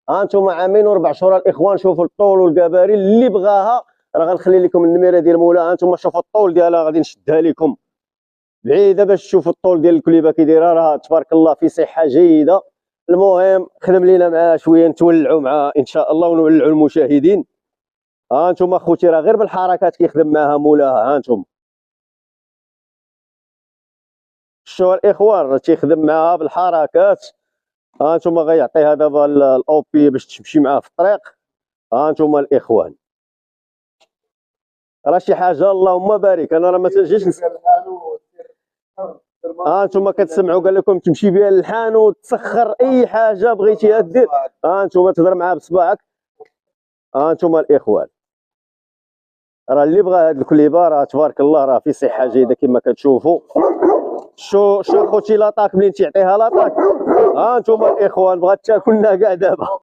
ها انتم عامين و4 شهور الاخوان. شوفوا الطول والكباري اللي بغاها راه غنخلي لكم النميره ديال مولاها. ها انتم شوفوا الطول ديالها غادي نشدها لكم بعيده باش تشوفوا الطول ديال الكليبه كي دايره. راه تبارك الله في صحه جيده. المهم خدم لينا معاه شويه نتولعوا معاه ان شاء الله ونولعوا المشاهدين. ها انتم اخوتي راه غير بالحركات كيخدم معاها مولاها. ها انتم شتو الاخوان راه تيخدم معاها بالحركات. ها انتم غيعطيها دابا الاوبي باش تمشي معاه في الطريق. ها انتم الاخوان راه شي حاجه اللهم بارك. انا راه ما تنجيش ها انتم كتسمعوا قال لكم تمشي بها للحان وتسخر اي حاجه بغيتيها دير. ها انتم تهضر معاه بصباعك. ها انتم الاخوان راه اللي بغى هاد الكليبه راه تبارك الله راه في صحه جيده كما كتشوفوا. شو اخوتي لاطاك منين تيعطيها لاطاك. ها انتم الاخوان بغات تاكلنا كاع دابا.